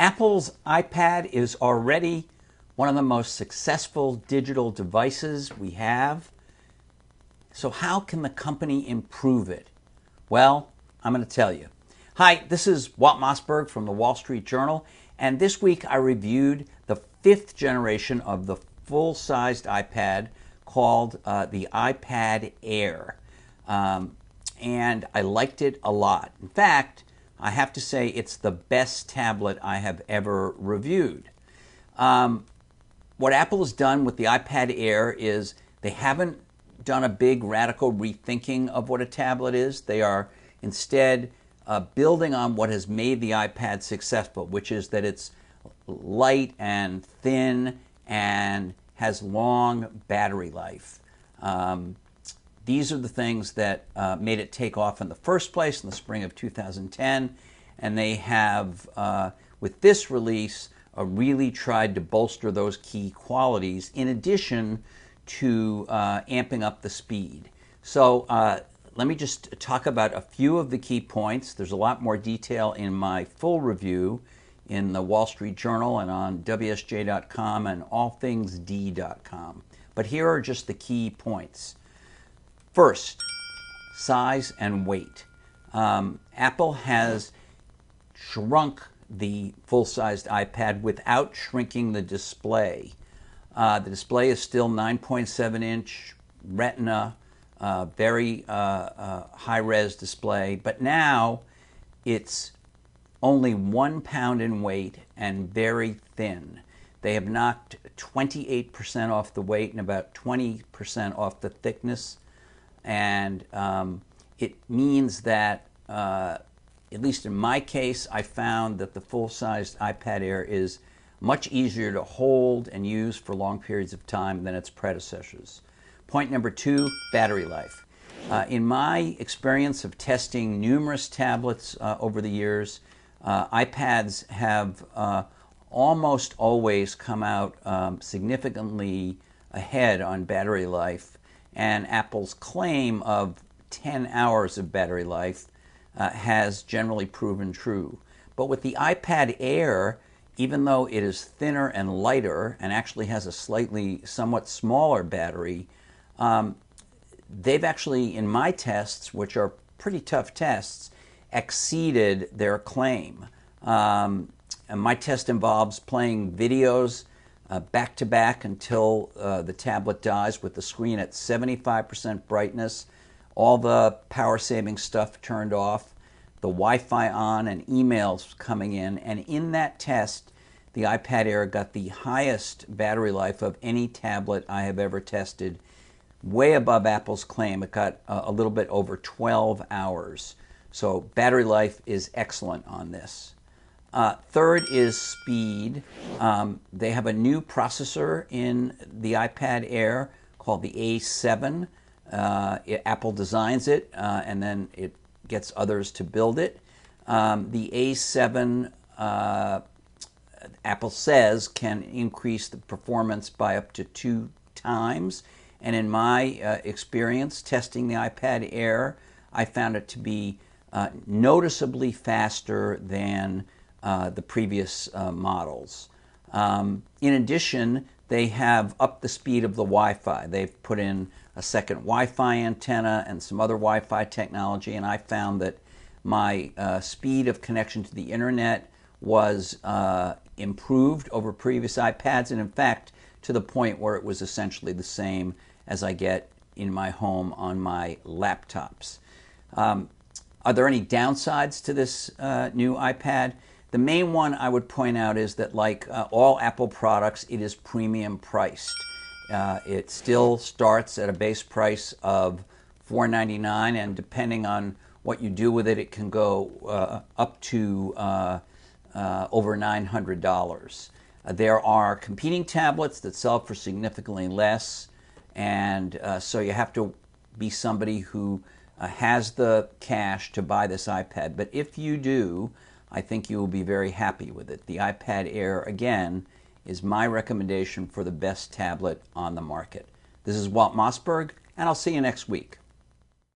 Apple's iPad is already one of the most successful digital devices we have. So how can the company improve it? Well, I'm going to tell you. Hi, this is Walt Mossberg from the Wall Street Journal, and this week I reviewed the 5th generation of the full-sized iPad called the iPad Air. And I liked it a lot. In fact, I have to say it's the best tablet I have ever reviewed. What Apple has done with the iPad Air is they haven't done a big radical rethinking of what a tablet is. They are instead building on what has made the iPad successful, which is that it's light and thin and has long battery life. These are the things that made it take off in the first place in the spring of 2010, and they have, with this release, really tried to bolster those key qualities in addition to amping up the speed. So let me just talk about a few of the key points. There's a lot more detail in my full review in the Wall Street Journal and on WSJ.com and allthingsd.com. But here are just the key points. First, size and weight. Apple has shrunk the full-sized iPad without shrinking the display. The display is still 9.7-inch Retina, very high-res display, but now it's only 1 pound in weight and very thin. They have knocked 28% off the weight and about 20% off the thickness. And it means that, at least in my case, I found that the full-sized iPad Air is much easier to hold and use for long periods of time than its predecessors. Point number 2, battery life. In my experience of testing numerous tablets over the years, iPads have almost always come out significantly ahead on battery life, and Apple's claim of 10 hours of battery life has generally proven true. But with the iPad Air, even though it is thinner and lighter and actually has a somewhat smaller battery, they've actually, in my tests, which are pretty tough tests, exceeded their claim. And my test involves playing videos back to back until the tablet dies with the screen at 75% brightness, all the power saving stuff turned off, the Wi-Fi on, and emails coming in. And in that test, the iPad Air got the highest battery life of any tablet I have ever tested, way above Apple's claim. It got a little bit over 12 hours. So battery life is excellent on this. Third is speed. They have a new processor in the iPad Air called the A7. Apple designs it, and then it gets others to build it. The A7, Apple says, can increase the performance by up to 2 times. And in my experience testing the iPad Air, I found it to be noticeably faster than the previous models. In addition, they have upped the speed of the Wi-Fi. They've put in a second Wi-Fi antenna and some other Wi-Fi technology, and I found that my speed of connection to the internet was improved over previous iPads, and in fact, to the point where it was essentially the same as I get in my home on my laptops. Are there any downsides to this new iPad? The main one I would point out is that, like all Apple products, it is premium priced. It still starts at a base price of $499, and depending on what you do with it, it can go up to over $900. There are competing tablets that sell for significantly less, and so you have to be somebody who has the cash to buy this iPad. But if you do, I think you will be very happy with it. The iPad Air, again, is my recommendation for the best tablet on the market. This is Walt Mossberg, and I'll see you next week.